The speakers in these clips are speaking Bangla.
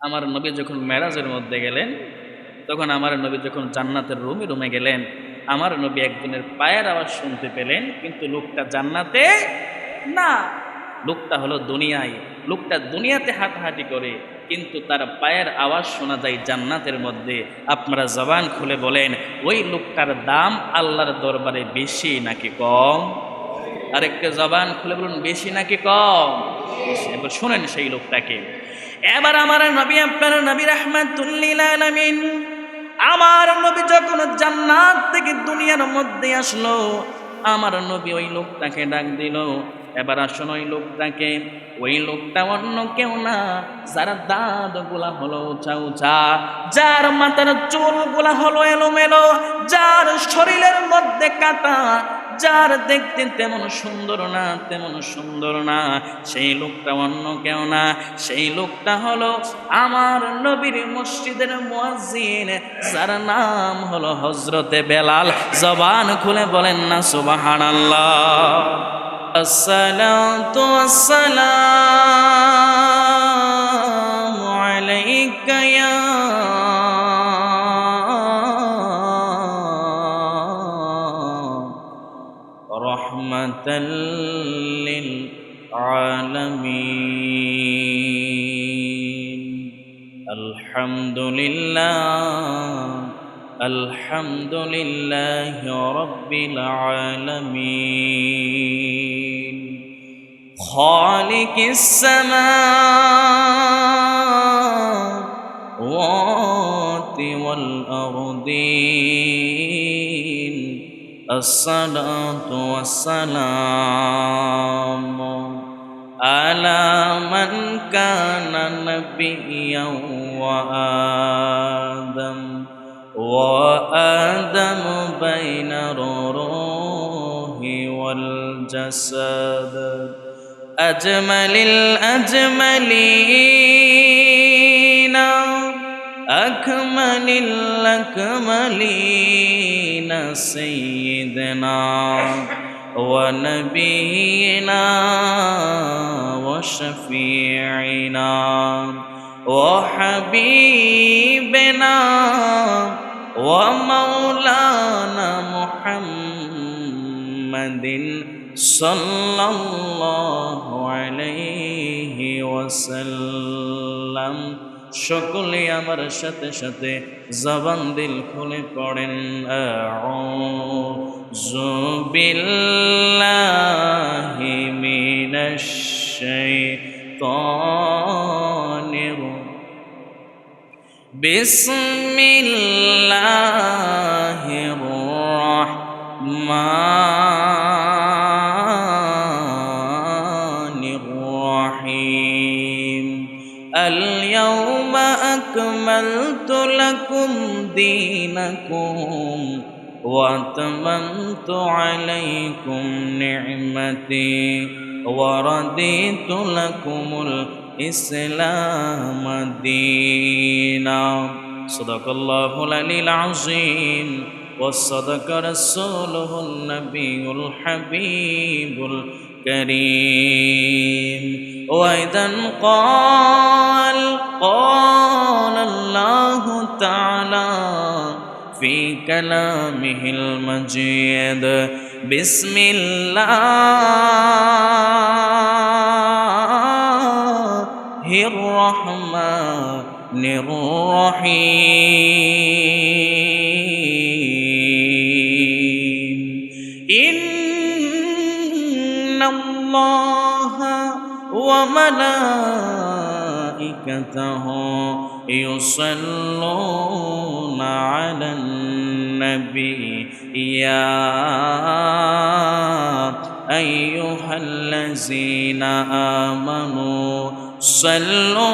আমার নবী যখন মেরাজের মধ্যে গেলেন, তখন আমার নবী যখন জান্নাতের রুমে রুমে গেলেন, আমার নবী একজনের পায়ের আওয়াজ শুনতে পেলেন, কিন্তু লোকটা জান্নাতে না, লোকটা হলো দুনিয়ায়। লোকটা দুনিয়াতে হাঁটাহাঁটি করে, কিন্তু তার পায়ের আওয়াজ শোনা যায় জান্নাতের মধ্যে। আপনারা জবান খুলে বলেন, ওই লোকটার দাম আল্লাহর দরবারে বেশি নাকি কম? আরেকটা জবান খুলে বলুন, বেশি নাকি কম? বেশি। এবার শোনেন সেই লোকটাকে। এবার আমার নবী, আপনার নবী রাহমাতুল লিল আলামিন, আমার নবী যখন জান্নাত থেকে দুনিয়ার মধ্যে আসলো, আমার নবী ওই লোকটাকে ডাক দিল, এবার আসুন ওই লোকটাকে। ওই লোকটা অন্য কেউ না, যার দাঁত গুলা হলো উঁচা উঁচা, যার মাথার চুল গুলা হলো এলোমেলো, যার শরীরের মধ্যে কাটা, যার দেখতে তেমন সুন্দর না, তেমন সুন্দর না, সেই লোকটা অন্য কেউ না, সেই লোকটা হলো আমার নবীর মসজিদের মুয়াজ্জিন, যার নাম হলো হযরতে বেলাল। জবান খুলে বলেন না সুবহানাল্লাহ। আসসালাতু ওয়াসসালামু আলাইকা ইয়া রাহমাতাল লিল আলামিন। আলহামদুলিল্লাহ, আলহামদুলিল্লাহি রাব্বিল আলামিন। খালিকিস সামাওয়াতি ওয়াল আরদিন। আসসালাতু ওয়াসসালামু আলা মান কানা নাবিয়্যান ওয়া আদম وآدم بين الروح والجسد أجمل الأجملين أكمل الأكملين سيدنا ونبينا وشفيعنا وحبيبنا ومولانا محمد صلى الله عليه وسلم। সকলে আমার সাথে সাথে জবান দিল খুলে পড়েন, আউযু বিল্লাহি মিনাশ শাইতানির বিসমিল্লাহির রাহমানির রাহিম। আল-ইয়াওমা আকমালতু লাকুম দীনাকুম ওয়া আতমামতু আলাইকুম নি'মাতি ওয়া রাদিতু লাকুমুল ইসলাম দীনা। সাদাকাল্লাহুল আলিয়্যুল আযীম ওয়া সাদাকা রাসূলুহুন নবিয়্যুল হাবিবুল কারীম। ওয়া ইযান ক্বালা আল্লাহু তাআলা ফি কালামিহিল মাজিদ, বিসমিল্লাহির রহমানির রহিম। ইন্নাল্লাহা ওয়া মালাইকাতাহু ইউসাল্লুনা আলান নবী ইয়া আইয়ুহাল্লাযীনা আমানু সাল্লু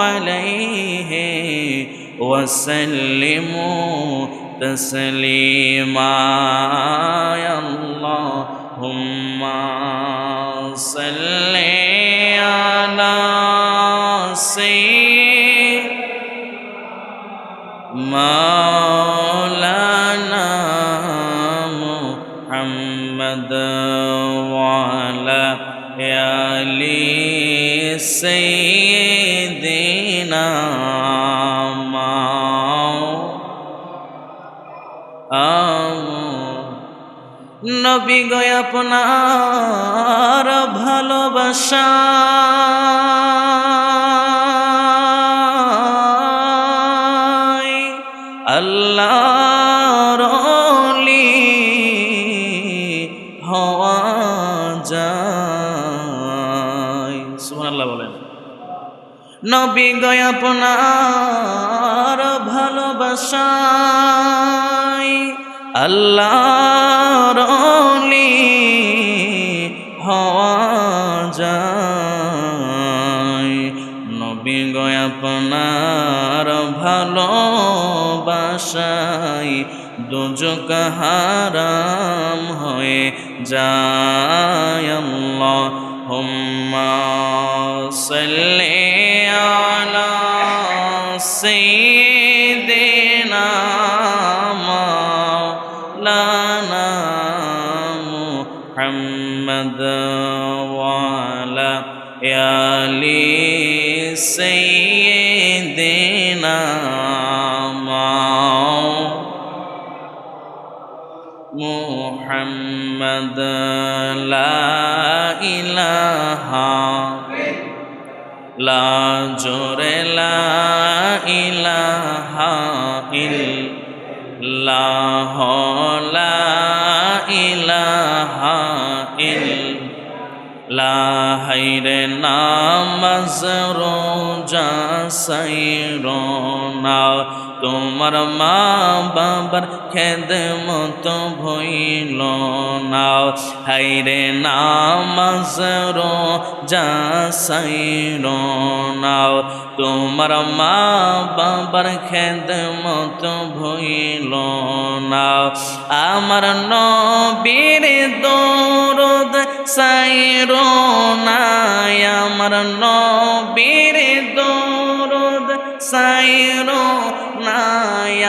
আলাইহি ওয়া সাল্লিমু তাসলিমা। আল্লাহুম্মা সাল্লি আলা মাওলানা মুহাম্মদ ওয়া আলা আলি সাইয়্যিদিনা নবী গো আপনার ভালোবাসা আল্লাহর ওলি হওয়া যায়। সুবহানাল্লাহ বলেন। নবী গো আপনার ভালোবাসায় আল্লাহর ওলি হওয়া যায়। নবী গো আপনার ভালোবাসায় দুজক হারাম হয়ে যায়। আল্লাহুম্মা সাল্লি আলা সাইয়্যিদিনা মাওলানা মুহাম্মদ ওয়া আলা আলি সাইয়্যিদিনা মুহাম্মদ লা ইলাহা লা জোরে লা ইলাহা ইল্লাল্লাহ লা ইলাহা ইল্লাল্লাহ হায়রে নামাজ রোজা সাইরনা তোমার মা বাবার খেদমত ভইল না। হায়রে নামাজ রোজা সাইরনা তোমার মা বাবার খেদমত ভইল না। আমার নবীর দরদ সাইরনা আমার নবীর দরদ সাইরনা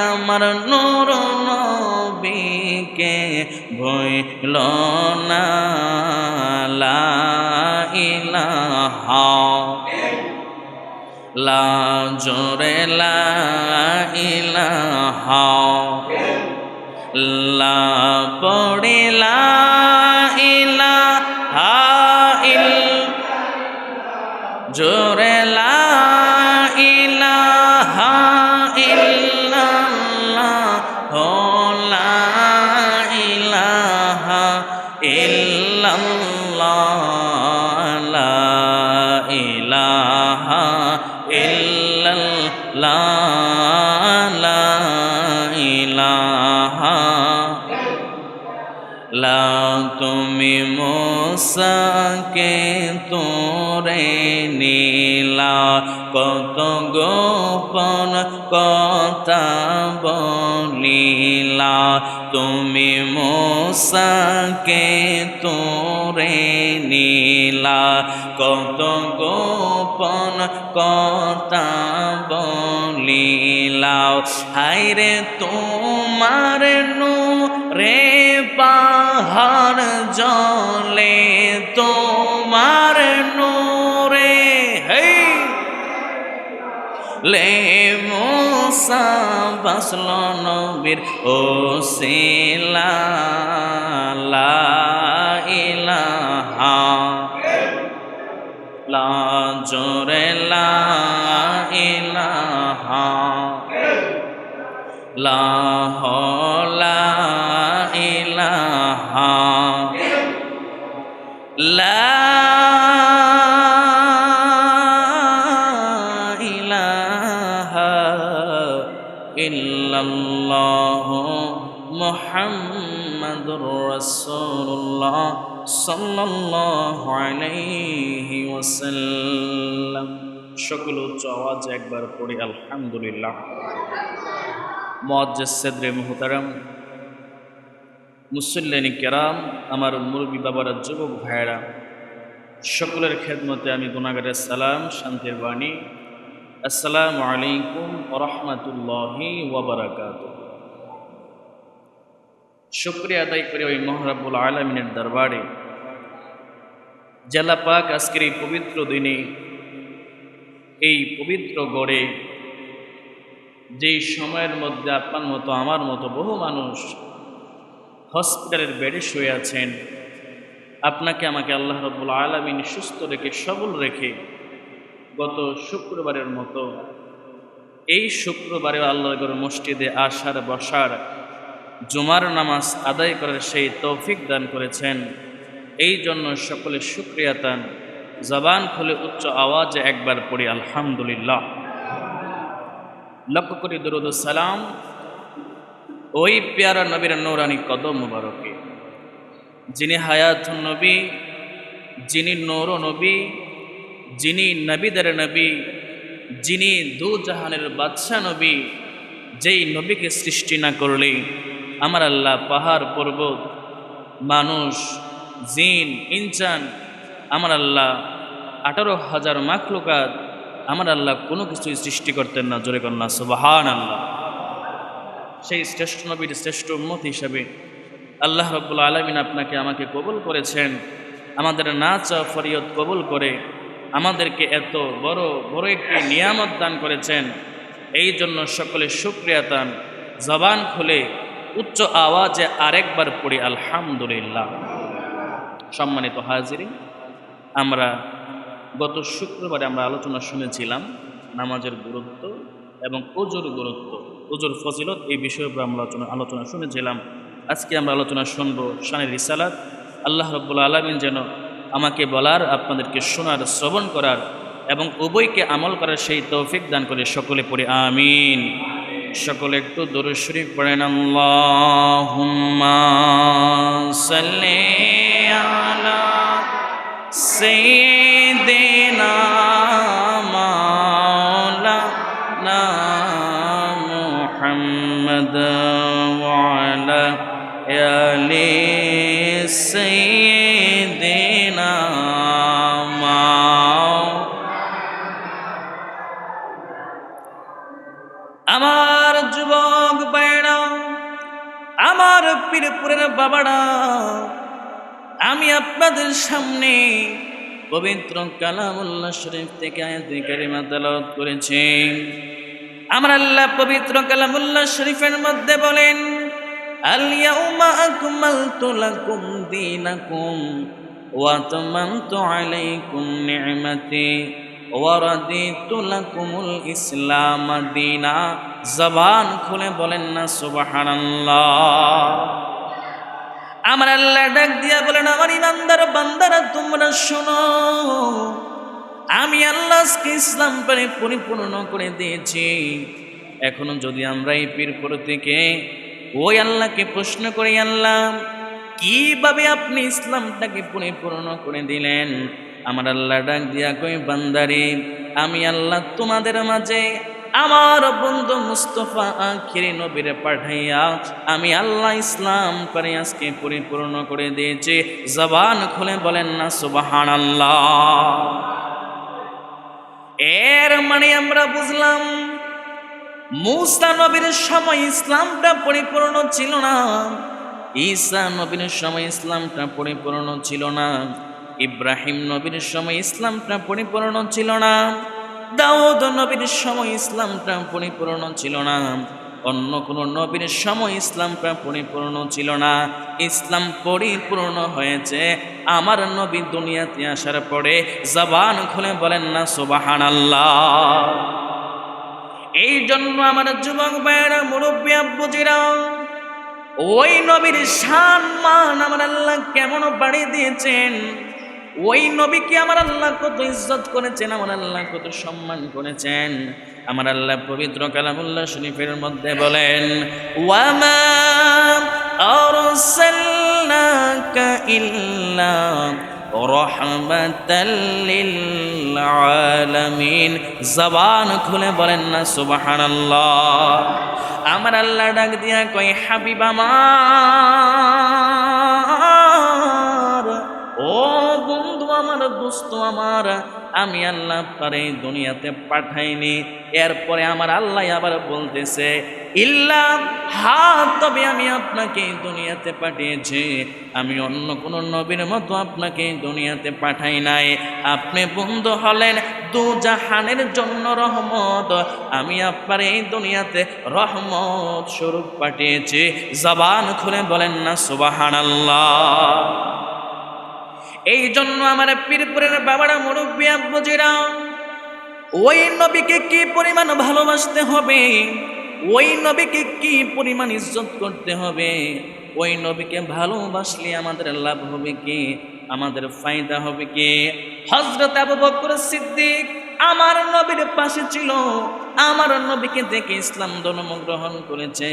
আমার নূর নবীকে ভইল না। লা ইলাহা লা জোরে লা ইলাহা লা পড়ে লা ইলাহা জোরে লা ইলাহা ইল্লাল্লাহ লা ইলাহা ইল্লাল্লাহ লা ইলাহা ইল্লাল্লাহ লা ইলাহা লা তুমি মুসাকে তোরে নীলা কত গোপন কথা বলিলা তুমি মুসাকে তোরে নীলা কত গোপন কথা বলিলা। হায়রে তোমার নূরে পাহাড় জলে তোমার নূরে লে মুসা বাসল নবীর ওসিলা লা ইলাহা লা জোরে লা ইলাহা লা লা ইলাহা লা ইলাহা ইল্লাল্লাহ মুহাম্মাদুর রাসূলুল্লাহ সাল্লাল্লাহু আলাইহি ওয়াসাল্লাম। সকল উচ্চ আওয়াজে একবার পড়ি আলহামদুলিল্লাহ। মুআজ্জিজ সদরে মুহতারাম, মুসল্লিন কেরাম, আমার মুরব্বী বাবারা, যুবক ভাইয়েরা, সকলের খেদমতে আমি গুনাহগারের সালাম, শান্তির বাণী। আসসালামু আলাইকুম ওয়া রাহমাতুল্লাহি ওয়া বারাকাতুহু। শুকরিয়া আদায় করি ওই মহারাব্বুল আলামিনের দরবারে, জেলা পাক আজকের এই পবিত্র দিনে এই পবিত্র গড়ে যেই সময়ের মধ্যে আপনার মতো আমার মতো বহু মানুষ হসপিটালের বেডে শুয়ে আছেন, আপনাকে আমাকে আল্লাহ রাব্বুল আলামিন সুস্থ রেখে সবল রেখে গত শুক্রবারের মতো এই শুক্রবারে আল্লাহর মসজিদে আসার বসার জুমার নামাজ আদায় করার সেই তৌফিক দান করেছেন। এই জন্য সকলে শুকরিয়া তান। জবান খুলে উচ্চ আওয়াজে একবার পড়ি আলহামদুলিল্লাহ। লক্ষ্য করি দরুদ ও সালাম ওই পেয়ারা নবীর নূরানি কদম মুবারকে, যিনি হায়াতুন নবী, যিনি নূর নবী, যিনি নবীদের নবী, যিনি দু জাহানের বাদশা নবী, যেই নবীকে সৃষ্টি না করলে আমার আল্লাহ পাহাড় পর্বত মানুষ জিন ইনসান আমার আল্লাহ 18,000 মাখলুকাত আমার আল্লাহ কোনো কিছুই সৃষ্টি করতেন না। জোরে কন্যা সুবহানাল্লাহ। সেই শ্রেষ্ঠ নবীর শ্রেষ্ঠ উম্মত হিসাবে আল্লাহ রাব্বুল আলামিন আপনাকে আমাকে কবুল করেছেন। আমাদের নাচ ফরিয়ত কবুল করে আমাদেরকে এত বড় বড় একটি নিয়ামত দান করেছেন। এই জন্য সকলে শুকরিয়া তান। জবান খুলে উচ্চ আওয়াজে আরেকবার পড়ি আলহামদুলিল্লাহ। সম্মানিত হাজিরিন, আমরা গত শুক্রবারে আমরা আলোচনা শুনেছিলাম নামাজের গুরুত্ব এবং ওজুর গুরুত্ব, ওজুর ফজিলত, এই বিষয়ের উপর আমরা আলোচনা শুনেছিলাম। আজকে আমরা আলোচনা শুনবো শানের রিসালাত। আল্লাহ রাব্বুল আলামিন যেন আমাকে বলার, আপনাদেরকে শোনার, শ্রবণ করার এবং উভয়কে আমল করার সেই তৌফিক দান করে। সকলে পড়ি আমিন। সকলে একটু দরুদ শরীফ পড়েন। আল্লাহুম্মা সাল্লি আলা সাইয়্যিদিনা মাওলানা মুহাম্মদ ওয়া আলা আলি সাইয়্যিদিনা। আমার যুবক ভাইরা, আমার পীরপুরের বাবারা, আমি আপনাদের সামনে পবিত্র কালামুল্লাহ শরীফ থেকে আয়াতুল কারিমা তেলাওয়াত করেছি। আমার আল্লাহ পবিত্র কালামুল্লাহ শরীফের মধ্যে বলেন, আল ইয়াউমা আকমালতু লাকুম দীনাকুম ওয়া আতমামতু আলাইকুম নি'মাতি ওয়া রাদিতু লাকুমুল ইসলাম দীনা। জবান খুলে বলেন না সুবহানাল্লাহ। আমার আল্লাহ ডাক দিয়া বলেন, আমার ইমানদার বান্দারা তোমরা শোনো, আমি আল্লাহ আজকে ইসলাম পরিপূর্ণ করে দিয়েছি। এখনো যদি আমরা এই পীরপুর থেকে ওই আল্লাহকে প্রশ্ন করি, আল্লাহ কিভাবে আপনি ইসলামটাকে পরিপূর্ণ করে দিলেন? আমার আল্লাহ ডাক দিয়া কই, বান্দারে আমি আল্লাহ তোমাদের মাঝে আমার বন্ধু মুস্তফা আখিরি নবীরে পাঠাইয়া আমি আল্লাহ ইসলাম করে আজকে পরিপূর্ণ করে দিয়েছি। জবান খুলে বলেন না সুবহানাল্লাহ। এর মানে আমরা বুঝলাম মূসা নবীর সময় ইসলামটা পরিপূর্ণ ছিল না, ঈসা নবীর সময় ইসলামটা পরিপূর্ণ ছিল না, ইব্রাহিম নবীর সময় ইসলামটা পরিপূর্ণ ছিল না, দাউদ নবীর সময় ইসলামটা পরিপূর্ণ ছিল না, অন্য কোন নবীর সময় ইসলামটা পরিপূর্ণ ছিল না। ইসলাম পরিপূর্ণ হয়েছে আমার নবী দুনিয়াতে আসার পরে। জবান খুলে বলেন না সুবহানাল্লাহ। এই জন্য আমার যুবক ভাইয়েরা, মুরব্বী আব্বুজিরা, ওই নবীর শান মান আমার আল্লাহ কেমন বাড়িয়ে দিয়েছেন, ওই নবীকে আমার আল্লাহ কত ইজ্জত করেছেন, আমার আল্লাহ কত সম্মান করেছেন। আমার আল্লাহ পবিত্র কালামুল্লাহ শরীফের মধ্যে বলেন, ওয়ামা আরসালনাকা ইল্লা রাহমাতাল লিল আলামিন। জবান খুলে বলেন না সুবহানাল্লাহ। আমার আল্লাহ ডাক দিয়া কই, হাবিব আমার, ও বন্ধু আমার, দোস্ত আমার, আমি আল্লাহ পারে দুনিয়াতে পাঠাইনি। এরপরে আমার আল্লাহ আবার বলতেছে, ইল্লা হ্যাঁ, তবে আমি আপনাকে এই দুনিয়াতে পাঠিয়েছি, আমি অন্য কোনো নবীর মতো আপনাকে এই দুনিয়াতে পাঠাই নাই। আপনি বন্ধু হলেন দু জাহানের জন্য রহমত, আমি আপনার এই দুনিয়াতে রহমত স্বরূপ পাঠিয়েছি। জবান খুলে বলেন না সুবহানাল্লাহ। এই জন্য আমার পীরপুরের বাবারা, মুরব্বী আব্বুজিরা, ওই নবীকে কি পরিমাণ ভালোবাসতে হবে, ওই নবীকে কি পরিমাণ ইজ্জত করতে হবে, ওই নবীকে ভালোবাসলে আমাদের লাভ হবে কি, আমাদের ফায়দা হবে কি। হযরত আবু বকর সিদ্দিক আমার নবীর পাশে ছিল, আমার নবীকে দেখে ইসলাম ধর্ম গ্রহণ করেছে,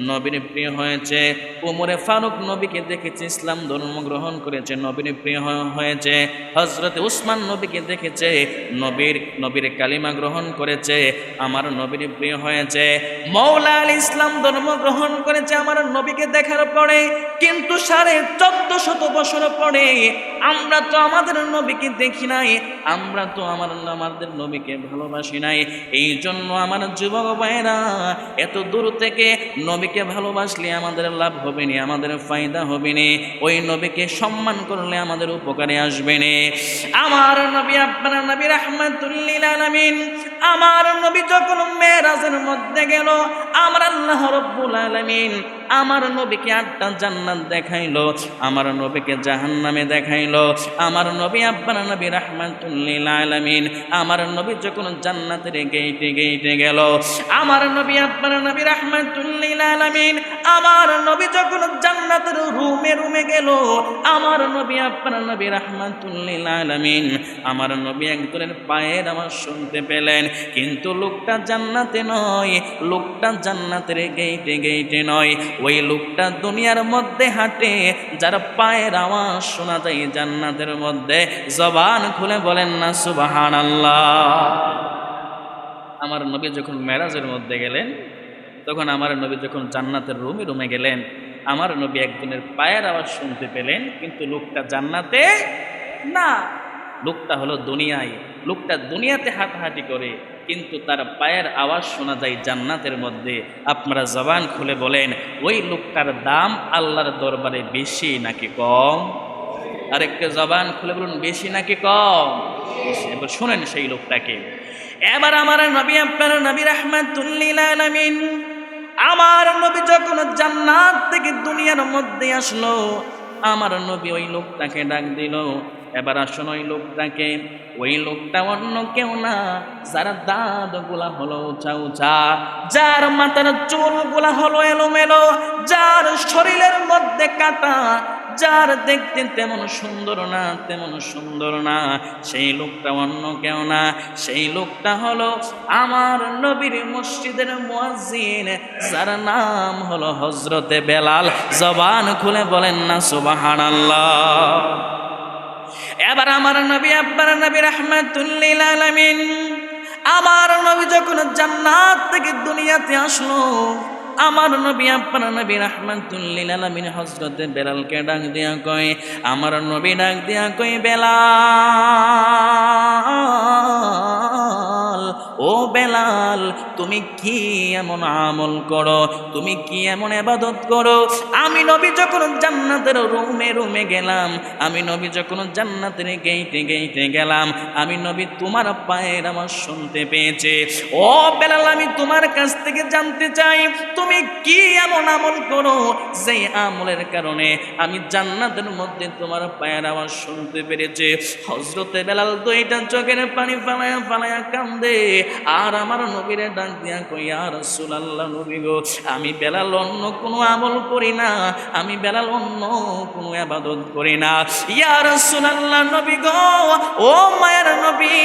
নবীর প্রিয় হয়েছে। ওমরে ফারুক নবীকে দেখেছে, ইসলাম ধর্ম গ্রহণ করেছে, নবীর প্রিয় হয়েছে। হযরত উসমান নবীকে দেখেছে, নবীর কালিমা গ্রহণ করেছে, আমার নবীর প্রিয় হয়েছে। মওলা আলী ইসলাম ধর্ম গ্রহণ করেছে আমার নবীকে দেখার পরে। কিন্তু 1450 বছর পরে আমরা তো আমাদের নবীকে দেখি নাই, আমরা তো আমাদের নবীকে ভালোবাসি নাই। এই জন্য আমার যুবক ভাইরা, এত দূর থেকে নবীকে ভালোবাসলে আমাদের লাভ হবে না, আমাদের ফায়দা হবে না, ওই নবীকে সম্মান করলে আমাদের উপকারে আসবে না। আমার নবী, আপনার নবী রাহমাতুল লিল আলামিন, আমার নবী যখন মেরাজের মধ্যে গেল, আমার আল্লাহ রাব্বুল আলামিন আমার নবীকে 8টা জান্নাত দেখাইলো, আমার নবীকে জাহান্নামে দেখাইলো। আমার নবী, আপনার নবী রাহমাতুল লিল আলামিন, আমার নবী যখন জান্নাতের গেটে গেল, আমার নবী, আপনার নবী রাহমাতুল লিল আলামিন, আমার নবী যখন জান্নাতের রুমে গেল, আমার নবী, আপনার নবী রাহমাতুল লিল আলামিন, আমার নবী একজনের পায়ের আওয়াজ শুনতে পেলেন। কিন্তু লোকটা জান্নাতে নয়, লোকটা জান্নাতের গেটে নয়, ওই লোকটা দুনিয়ার মধ্যে হাঁটে, যার পায়ের আওয়াজ শোনা যায় জান্নাতের মধ্যে। জবান খুলে বলেন না সুবহানাল্লাহ। আমার নবী যখন মেরাজের মধ্যে গেলেন, তখন আমার নবী যখন জান্নাতের রুমে গেলেন, আমার নবী একজনের পায়ের আওয়াজ শুনতে পেলেন, কিন্তু লোকটা জান্নাতে না, লোকটা হলো দুনিয়ায়। লোকটা দুনিয়াতে হাঁটাহাঁটি করে, কিন্তু তার পায়ের আওয়াজ শোনা যায় জান্নাতের মধ্যে। আপনারা জবান খুলে বলেন, ওই লোকটার দাম আল্লাহর দরবারে বেশি নাকি কম? আরেকটা জবান খুলে বলুন, বেশি নাকি কম? এবার শোনেন সেই লোকটাকে। এবার আমার নবী, আপনার নবী রাহমাতুল লিল আলামিন, আমার নবী যখন জান্নাত থেকে দুনিয়ার মধ্যে আসলো, আমার নবী ওই লোকটাকে ডাক দিল, এবার আসুন ওই লোকটাকে। ওই লোকটা অন্য কেউ না, যার দাঁতগুলা হলো উঁচা উঁচা, যার মাথার চুলগুলা হলো এলোমেলো, যার শরীরের মধ্যে কাটা, যার দেখতে তেমন সুন্দর না, সেই লোকটা অন্য কেউ না, সেই লোকটা হলো আমার নবীর মসজিদের মুয়াজ্জিন, যার নাম হলো হযরতে বেলাল। জবান খুলে বলেন না সুবহানাল্লাহ। এবার আমার নবী, আপনার নবী রাহমাতুল লিল আলামিন, আমার নবী যখন জান্নাত থেকে দুনিয়াতে আসলো, আমার নবী, আপনার নবী রাহমাতুল লিল আলামিন হযরতে বেলালকে ডাক দিয়া কয়, আমার নবী ডাক দিয়া কয়, বেলাল, ও বেলাল, তুমি কি এমন আমল করো, তুমি কি এমন ইবাদত করো? আমি নবী যখন জান্নাতের রুমে গেলাম, আমি নবী যখন জান্নাতের গেটে গেলাম, আমি নবী তোমার পায়ের আওয়াজ শুনতে পেয়েছি। ও বেলাল, আমি তোমার কাছ থেকে জানতে চাই, তুমি কি এমন আমল করো যে আমলের কারণে আমি জান্নাতের মধ্যে তোমার পায়ের আওয়াজ শুনতে পেরেছি? হযরতে বেলাল 2টা চোখের পানি ফালায়া কান্দে, আর আমার নবীরে ডাক দিয়া কই, ইয়া রাসূলুল্লাহ, নবী গো, আমি বেলাল অন্য কোনো আমল করি না, আমি বেলাল অন্য কোনো ইবাদত করি না। ইয়া রাসূলুল্লাহ, নবী গো, ও মায়ের নবী,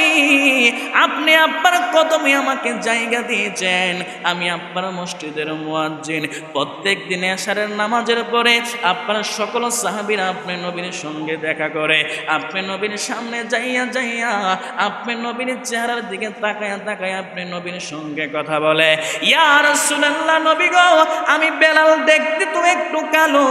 আপনি আপনার কদমে আমাকে জায়গা দিয়েছেন, আমি আপনার মসজিদের মুয়াজ্জিন, প্রত্যেক দিনে এশারের নামাজের পরে আপনার সকল সাহাবীরা আপনি নবীর সঙ্গে দেখা করে, আপনি নবীর সামনে যাইয়া আপনি নবীর চেহারার দিকে তাকায় আপনি নবীর সঙ্গে কথা বলে। ইয়া রাসূলুল্লাহ, নবী গো, আমি বেলাল দেখতে তো একটু কালো,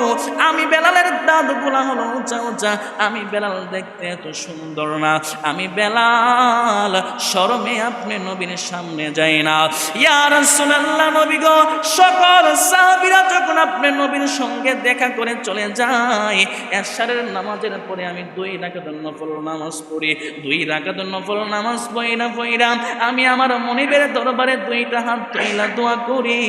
আমি বেলালের দাঁতগুলা হলো উঁচা, আমি বেলাল দেখতে এত সুন্দর না, আমি বেলাল শরম শরমে আপনি নবীর সামনে যাই না। ইয়া রাসূলুল্লাহ, নবী গো, সকল সাহাবীরা যখন আপনি নবীর সঙ্গে দেখা করে চলে যায়, এশারের নামাজের পরে আমি 2 রাকাত নফল নামাজ পড়ি। 2 রাকাত নফল নামাজ পড়া আমি আমার মনিবের দরবারে 2টা হাত তুইলা দোয়া করি।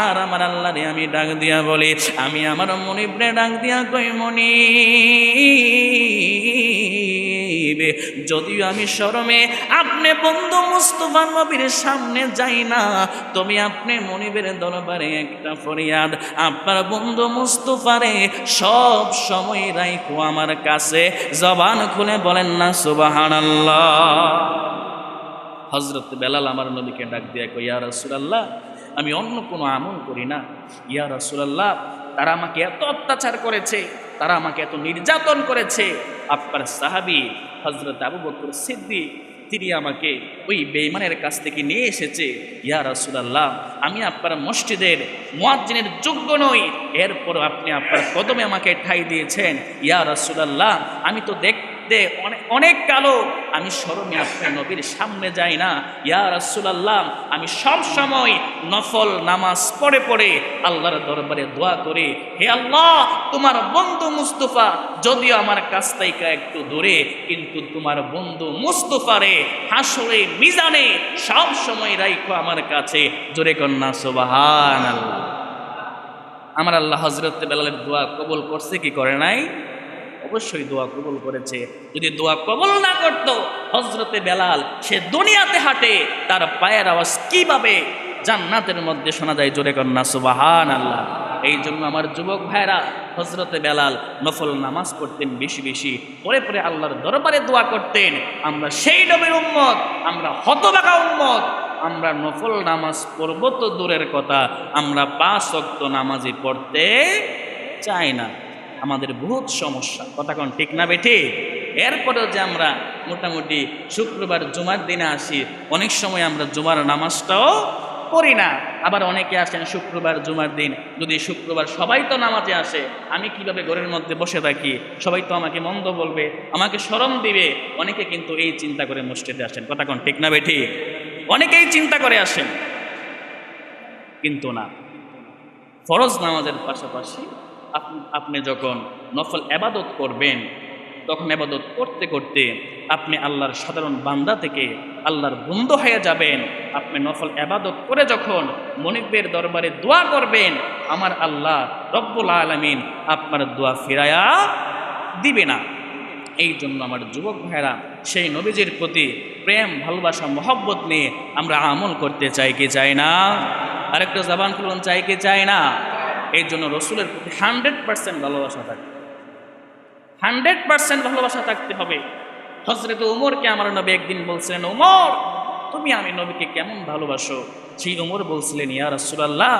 আর আমার আল্লাহরে আমি ডাক দিয়া বলি, আমি আমার মনিবরে ডাক দিয়া কই, মনিব, যদিও আমি শরমে আপনি বন্ধু মুস্তাফা নবীর সামনে যাই না, তবে আপনি মনিবের দরবারে একটা ফরিয়াদ আপনার বন্ধু মুস্তাফারে সব সময় রাখো আমার কাছে। জবান খুলে বলেন না সুবহানাল্লাহ। হযরত বেলাল আমার নবীকে ডাক দিয়ে কই, ইয়া রাসূলুল্লাহ, আমি অন্য কোনো আমল করি না। ইয়া রাসূলুল্লাহ, তারা আমাকে এত অত্যাচার করেছে, তারা আমাকে এত নির্যাতন করেছে। আপনার সাহাবী হযরত আবু বকর সিদ্দিক, তিনি আমাকে ওই বেঈমানের কাছ থেকে নিয়ে এসেছে। ইয়া রাসূলুল্লাহ, আমি আপনার মসজিদের মুয়াজ্জিনের যোগ্য নই, এরপরও আপনি আপনার কদমে আমাকে ঠাঁই দিয়েছেন। ইয়া রাসূলুল্লাহ, আমি তো দেখতে অনেক কালো, আমি শরমে আপনার নবীর সামনে যাই না। ইয়া রাসূলুল্লাহ, আমি সব সময় নফল নামাজ পড়ে পড়ে আল্লাহর দরবারে দোয়া করি, হে আল্লাহ, তোমার বন্ধু মুস্তাফা যদিও আমার কাছ থেকে একটু দূরে, কিন্তু তোমার বন্ধু মুস্তাফারে হাসরে মিজানে সব সময় রাখো আমার কাছে। জোরে কন্যা সুবহানাল্লাহ। আমার আল্লাহ হযরত বেলালের দোয়া কবুল করছে কি করে নাই? অবশ্যই দোয়া কবুল করেছে। যদি দোয়া কবুল না করতো, হযরতে বেলাল সে দুনিয়াতে হাঁটে, তার পায়ের আওয়াজ কিভাবে জান্নাতের মধ্যে শোনা যায়? জোরে কন্যা সুবহানাল্লাহ। এই জন্য আমার যুবক ভাইরা, হযরতে বেলাল নফল নামাজ পড়তেন বেশি বেশি, পরে পরে আল্লাহর দরবারে দোয়া করতেন। আমরা সেই নবীর উম্মত, আমরা হতভাগা উম্মত, আমরা নফল নামাজ পড়ব তো দূরের কথা, আমরা 5 ওয়াক্ত নামাজই পড়তে চাই না। আমাদের বহুত সমস্যা, কথা কোন ঠিক না বেঠি? এরপরেও যে আমরা মোটামুটি শুক্রবার জুমার দিনে আসি, অনেক সময় আমরা জুমার নামাজটাও পড়ি না। আবার অনেকে আসেন শুক্রবার জুমার দিন, যদি শুক্রবার সবাই তো নামাজে আসে, আমি কিভাবে ঘরের মধ্যে বসে থাকি, সবাই তো আমাকে মন্দ বলবে, আমাকে শরম দিবে। অনেকে কিন্তু এই চিন্তা করে মসজিদে আসেন, কথা কোন ঠিক না বেঠি? অনেকেই চিন্তা করে আসেন, কিন্তু না। ফরজ নামাজের পাশাপাশি আপনি যখন নফল ইবাদত করবেন, তখন ইবাদত করতে করতে আপনি আল্লাহর সাধারণ বান্দা থেকে আল্লাহর বন্ধু হয়ে যাবেন। আপনি নফল ইবাদত করে যখন মনিবের দরবারে দোয়া করবেন, আমার আল্লাহ রব্বুল আলামিন আপনার দোয়া ফিরায়া দিবে না। এই জন্য আমার যুবক ভাইরা, সেই নবীজির প্রতি প্রেম, ভালোবাসা, মহব্বত নিয়ে আমরা আমল করতে চাই কি চাই না? আরেকটা জবান খুলুন, চাই কি চাই না? এই জন্য রসুলের প্রতি 100% ভালোবাসা থাকবে, 100% ভালোবাসা থাকতে হবে। হযরত উমরকে আমার নবী একদিন বলছিলেন, উমর, তুমি আমি নবীকে কেমন ভালোবাসো? সেই উমর বলছিলেন, ইয়া রাসূলুল্লাহ,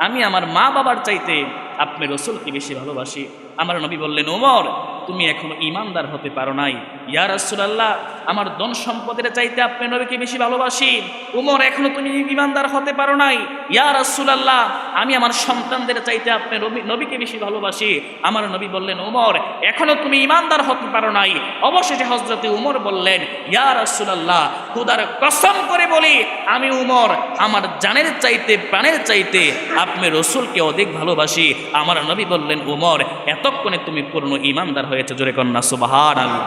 আমি আমার মা বাবার চাইতে আপনি রসুলকে বেশি ভালোবাসি। আমার নবী বললেন, উমর, তুমি এখনো ইমানদার হতে পারো নাই। ইয়া রাসূলুল্লাহ, আমার ধন সম্পদের চাইতে আপনি নবীকে বেশি ভালোবাসি। উমর, এখনো তুমি ইমানদার হতে পারো নাই। ইয়া রাসূলুল্লাহ, আমি আমার সন্তানদের চাইতে আপনি নবীকে বেশি ভালোবাসি। আমার নবী বললেন, উমর, এখনো তুমি ইমানদার হতে পারো নাই। অবশেষে হযরতে উমর বললেন, ইয়া রাসূলুল্লাহ, খোদার কসম করে বলি, আমি উমর আমার জানের চাইতে প্রাণের চাইতে আপনি রসুলকে অধিক ভালোবাসি। আমার নবী বললেন, উমর, এতক্ষণে তুমি পূর্ণ ইমানদার হয়েছে। জোরে কন্যা সুবহানাল্লাহ।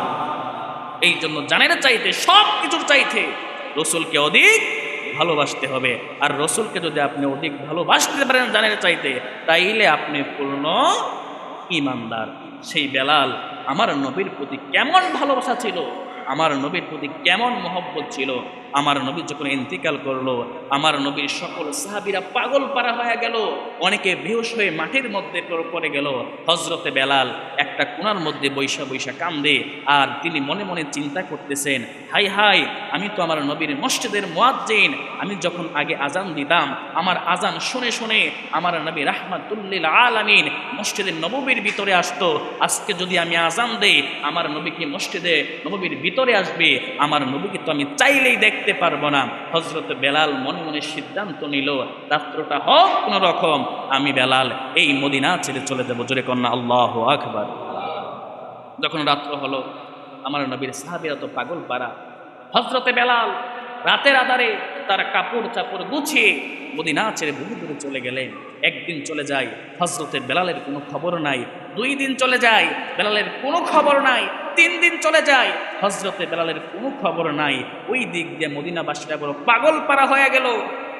এই জন্য জানের চাইতে, সব কিছুর চাইতে রসুলকে অধিক ভালোবাসতে হবে। আর রসুলকে যদি আপনি অধিক ভালোবাসতে পারেন জানের চাইতে, তাইলে আপনি পূর্ণ ইমানদার। সেই বেলাল আমার নবীর প্রতি কেমন ভালোবাসা ছিল, আমার নবীর প্রতি কেমন মহব্বত ছিল। আমার নবী যখন ইন্তিকাল করলো, আমার নবীর সকল সাহাবীরা পাগল পারা হয়ে গেল, অনেকে বেহুশ হয়ে মাটির মধ্যে পড়ে গেল। হযরতে বেলাল একটা কোণার মধ্যে বৈশা বৈশা কান্দে, আর তিনি মনে মনে চিন্তা করতেছেন, হাই হাই, আমি তো আমার নবীর মসজিদের মুয়াজ্জিন। আমি যখন আগে আজান দিতাম, আমার আজান শুনে শুনে আমার নবী রাহমাতুল্লিল আলামিন মসজিদের নববীর ভিতরে আসতো। আজকে যদি আমি আজান দেই, আমার নবী কি মসজিদে নববীর ভিতরে আসবে? আমার নবীকে তো আমি চাইলেই দেখতে পারবো না। হযরত বেলাল মনে মনে সিদ্ধান্ত নিল, রাত্রটা হোক কোন রকম, আমি বেলাল এই মদিনা ছেড়ে চলে যাবো। জোরে কন্যা আল্লাহু আকবার। যখন রাত্র হলো, আমার নবীর সাহাবীরা তো পাগল পারা। হযরতে বেলাল রাতের আধারে তার কাপড় চাপড় গুছিয়ে মদিনা ছেড়ে বহু দূরে চলে গেলেন। একদিন চলে যায়, হযরতে বেলালের কোনো খবর নাই। 2 দিন চলে যায়, বেলালের কোনো খবর নাই। 3 দিন চলে যায়, হযরতে বেলালের কোনো খবর নাই। ওই দিক দিয়ে মদিনাবাসীরা বড় পাগল পারা হয়ে গেল।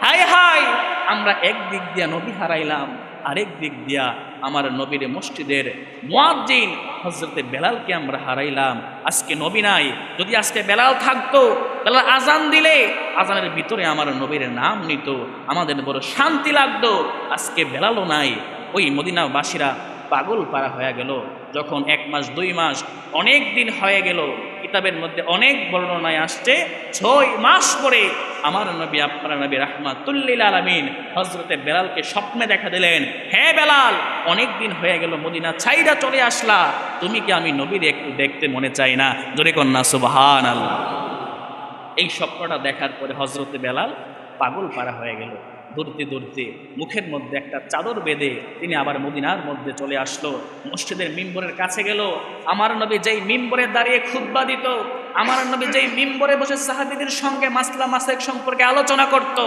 হায় হায়, আমরা এক দিক দিয়া নবী হারাইলাম, আরেক দিক দিয়া আমার নবীর মসজিদের মুয়াজ্জিন হযরতে বেলালকে আমরা হারাইলাম। আজকে নবী নাই, যদি আজকে বেলাল থাকতো, বেলাল আজান দিলে আজানের ভিতরে আমার নবীর নাম নিত, আমাদের বড় শান্তি লাগতো। আজকে বেলালও নাই। ওই মদিনাবাসীরা পাগল পারা হয়ে গেল। যখন 1 মাস 2 মাস অনেক দিন হয়ে গেল, কিতাবের মধ্যে অনেক বর্ণনায় আসছে 6 মাস পরে আমার নবী, আপনার নবী রাহমাতুল লিল আলামিন হযরতে বেলালকে স্বপ্নে দেখা দিলেন, হে বেলাল, অনেক দিন হয়ে গেল মদিনা ছাইরা চলে আসলা, তুমি কি আমি নবীর একটু দেখতে মনে চাই না? জোরে কন্যা সুবহানাল্লাহ। এই স্বপ্নটা দেখার পরে হযরতে বেলাল পাগল পারা হয়ে গেল। দৌড়তে দৌড়তে মুখের মধ্যে একটা চাদর বেঁধে তিনি আবার মদিনার মধ্যে চলে আসলো। মসজিদের মিম্বরের কাছে গেল। আমার নবী যেই মিম্বরে দাঁড়িয়ে খুতবা দিত, আমার নবী যেই মিম্বরে বসে সাহাবীদের সঙ্গে মাসলা মাসাইক সম্পর্কে আলোচনা করত,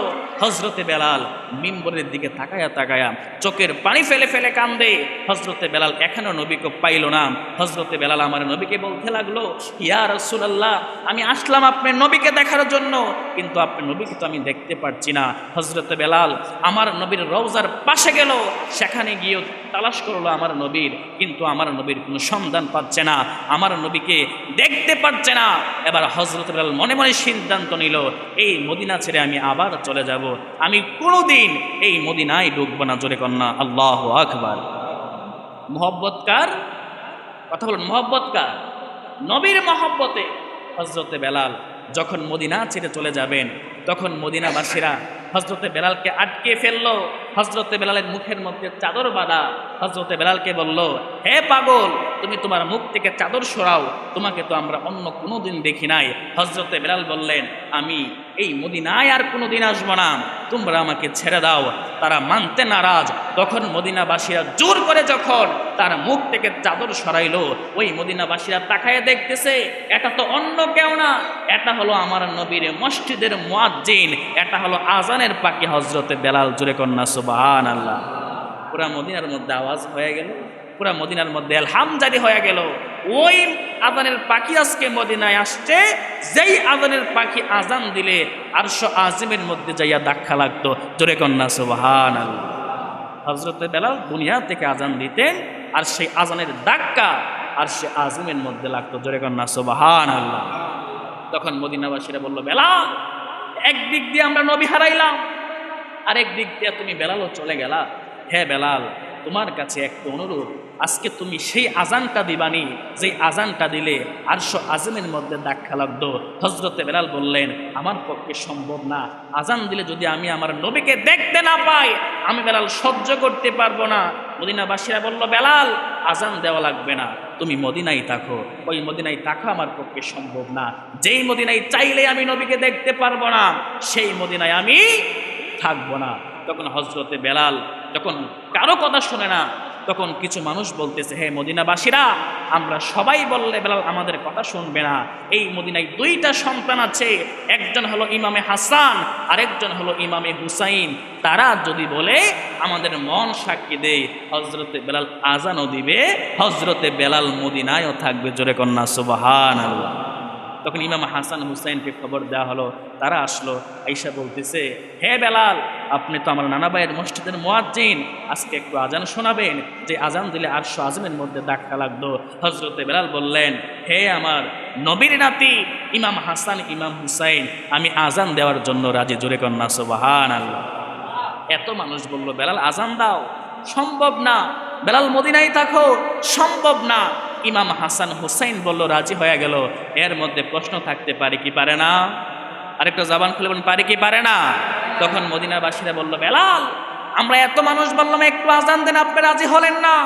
হযরতে বেলাল মিম্বরের দিকে তাকায়া তাকায়া চোখের পানি ফেলে ফেলে কান্দে। হযরতে বেলাল এখনো নবীকে পাইল না। হযরতে বেলাল আমার নবীকে বলতে লাগলো, ইয়া রাসূলুল্লাহ, আমি আসলাম আপনার নবীকে দেখার জন্য, কিন্তু আপনার নবীকে তো আমি দেখতে পাচ্ছি না। হযরতে বেলাল আমার নবীর রওজার পাশে গেল, সেখানে গিয়ে তালাশ করলো আমার নবীর, কিন্তু আমার নবীর কোনো সন্ধান পাচ্ছে না, আমার নবীকে দেখতে পাচ্ছে না। এবার হযরত বেলাল মনে মনে সিদ্ধান্ত নিল, এই মদিনা ছেড়ে আমি আবার চলে যাব, আমি কোনোদিন এই মদিনায় ঢুকবো না। জোরে কন্যা আল্লাহু আকবার। মহব্বত কার? কথা বলুন, মহব্বত কার? নবীর মহব্বতে হযরতে বেলাল যখন মদিনা ছেড়ে চলে যাবেন, তখন মদিনাবাসীরা হযরতে বেলালকে আটকে ফেললো। হযরতে বেলালের মুখের মধ্যে চাদর বাঁধা। হযরতে বেলালকে বলল, হে পাগল, তুমি তোমার মুখ থেকে চাদর সরাও, তোমাকে তো আমরা অন্য কোনো দিন দেখি নাই। হযরতে বেলাল বললেন, আমি এই মদিনায় আর কোনো দিন আসবো না, তোমরা আমাকে ছেড়ে দাও। তারা মানতে নারাজ। তখন মদিনাবাসীরা জোর করে যখন তার মুখ থেকে চাদর সরাইলো, ওই মদিনাবাসীরা তাকায় দেখতেছে, এটা তো অন্য কেউ না, এটা হলো আমার নবীর মসজিদের মুয়াজ্জিন, এটা হলো আজানের পাখি হযরতে বেলাল। জোরে কন্যা সুবহানাল্লাহ। পুরা মদিনার মধ্যে আওয়াজ হয়ে গেল, পুরা মদিনার মধ্যে এলহাম জারি হয়ে গেল। ওই আজানের পাখি আজকে মদিনায় আসছে, যেই আজানের পাখি আজান দিলে আরশ আজিমের মধ্যে যাইয়া ধাক্কা লাগতো। জোরে কন্যা সুবহানাল্লাহ। হযরতে বেলাল দুনিয়া থেকে আজান দিতেন, আর সেই আজানের ধাক্কা আরশে আজিমের মধ্যে লাগতো। জোরে কন্যা সুবহানাল্লাহ। তখন মদিনাবাসীরা বলল, বেলাল, একদিক দিয়ে আমরা নবী হারাইলাম, আরেক দিক দিয়ে তুমি বেলালও চলে গেলা। হে বেলাল, তোমার কাছে একটা অনুরোধ, আজকে তুমি সেই আজানটা দিবানি যেই আজানটা দিলে আরশ আজিমের মধ্যে ধাক্কা লাগতো। হযরতে বেলাল বললেন, আমার পক্ষে সম্ভব না, আজান দিলে যদি আমি আমার নবীকে দেখতে না পাই, আমি বেলাল সহ্য করতে পারবো না। মদিনাবাসীরা বলল, বেলাল, আজান দেওয়া লাগবে না, তুমি মদিনায় থাকো। ওই মদিনায় থাকা আমার পক্ষে সম্ভব না, যেই মদিনায় চাইলে আমি নবীকে দেখতে পারবো না, সেই মদিনায় আমি থাকবো না। তখন হযরতে বেলাল যখন কারো কথা শুনে না, তখন কিছু মানুষ বলতেছে, হে মদিনাবাসীরা, আমরা সবাই বললে বেলাল আমাদের কথা শুনবে না। এই মদিনায় 2টা সন্তান আছে, একজন হলো ইমামে হাসান, আরেকজন হলো ইমামে হুসাইন। তারা যদি বলে আমাদের মন সাক্ষী দেয়, হযরতে বেলাল আজানও দিবে, হযরতে বেলাল মদিনায়ও থাকবে। জোরে কন্যা সুবহানাল্লাহ। তখন ইমাম হাসান হুসাইনকে খবর দেওয়া হলো। তারা আসলো, আইসা বলতেছে, হে বেলাল, আপনি তো আমার নানা ভাইয়ের মসজিদের মুয়াজ্জিন, আজকে একটু আজান শোনাবেন, যে আজান দিলে আরশ আজিমের মধ্যে ধাক্কা লাগতো। হযরতে বেলাল বললেন, হে আমার নবীর নাতি ইমাম হাসান, ইমাম হুসাইন, আমি আজান দেওয়ার জন্য রাজি। জোরে কন্যা সুবহানাল্লাহ। এত মানুষ বলল, বেলাল আজান দাও, সম্ভব না। বেলাল মদিনায় থাকো, সম্ভব না। ইমাম হাসান হুসাইন বলল, রাজি হয়ে গেল। এর মধ্যে প্রশ্ন থাকতে পারে কি পারে না? আরেকটা জবান খুলে বলেন, পারে কি পারে না? তখন মদিনাবাসীরা বলল, বেলাল, আমরা এত মানুষ বললাম একটু আজান দেন, আপনি রাজি হলেন না।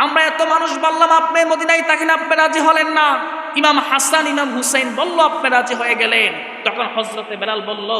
আমরা এত মানুষ বললাম আপনি মদিনায় থাকেন, আপনি রাজি হলেন না। ইমাম হাসান, ইমাম হুসাইন বলল, আপনি রাজি হয়ে গেলেন। তখন হযরতে বেলাল বলল,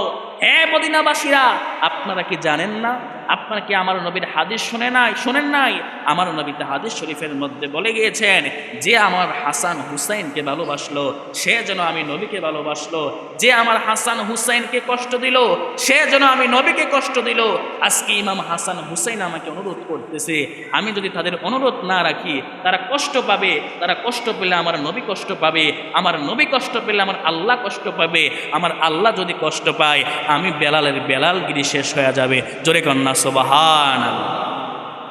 হে মদিনাবাসীরা, আপনারা কি জানেন না, আপনারা কি আমার নবীর হাদিস শোনেন নাই? আমার নবী তা হাদিস শরীফের মধ্যে বলে গিয়েছেন, যে আমার হাসান হুসাইনকে ভালোবাসলো সে যেন আমি নবীকে ভালোবাসলো, যে আমার হাসান হুসাইনকে কষ্ট দিল সে যেন আমি নবীকে কষ্ট দিল। আজকে ইমাম হাসান হুসাইন আমাকে অনুরোধ করতেছে, আমি যদি তাদের অনুরোধ না রাখি তারা কষ্ট পাবে, তারা কষ্ট পেলে আমার নবী কষ্ট পাবে, আমার নবী কষ্ট পেলে আমার আল্লাহ কষ্ট পাবে, আমার আল্লাহ যদি কষ্ট পায় আমি বেলালের বেলালগিরি শেষ হয়ে যাবে। জোরে কন্যা সুবহানাল্লাহ।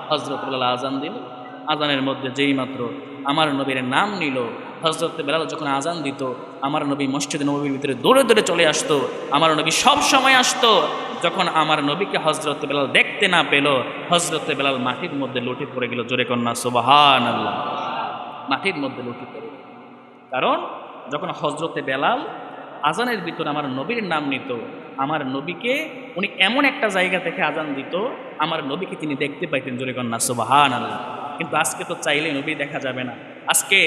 হযরত বেলাল আজান দিল, আজানের মধ্যে যেই মাত্র আমার নবীর নাম নিল, হযরত বেলাল যখন আজান দিত আমার নবী মসজিদ নববীর ভিতরে দৌড়ে দৌড়ে চলে আসতো। আমার নবী সব সময় আসতো। যখন আমার নবীকে হযরত বেলাল দেখতে না পেল, হযরত বেলাল মাটির মধ্যে লুটে পড়ে গেল। জোরে কন্যা সুবহানাল্লাহ। মাটির মধ্যে লুটে পড়ে গেল। কারণ যখন হযরত বেলাল আজানের ভিতর আমার নবীর নাম নিত, আমার নবীকে উনি এমন একটা জায়গা থেকে আজান দিত, আমার নবীকে তিনি দেখতে পাইতেন। জোরে কন্যা সুবহানাল্লাহ। কিন্তু আজকে তো চাইলে নবী দেখা যাবে না। আজকে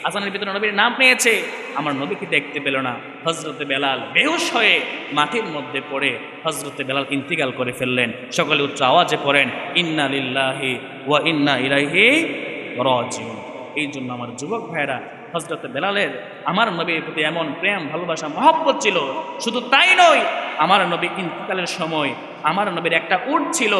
আজানের ভিতরে নবীর নাম নিয়েছে, আমার নবীকে দেখতে পেল না। হযরতে বেলাল বেহুশ হয়ে মাটির মধ্যে পড়ে হযরতে বেলাল ইন্তিকাল করে ফেললেন। সকলে উচ্চ আওয়াজে পড়েন, ইন্না লিল্লাহি ওয়া ইন্না ইলাইহি রাজিউন। এই জন্য আমার যুবক ভাইয়েরা, হযরত বেলালের আমার নবীর প্রতি এমন প্রেম ভালোবাসা মহব্বত ছিল। শুধু তাই নয়, আমার নবী ইন্তিকালের সময় আমার নবীর একটা উট ছিল,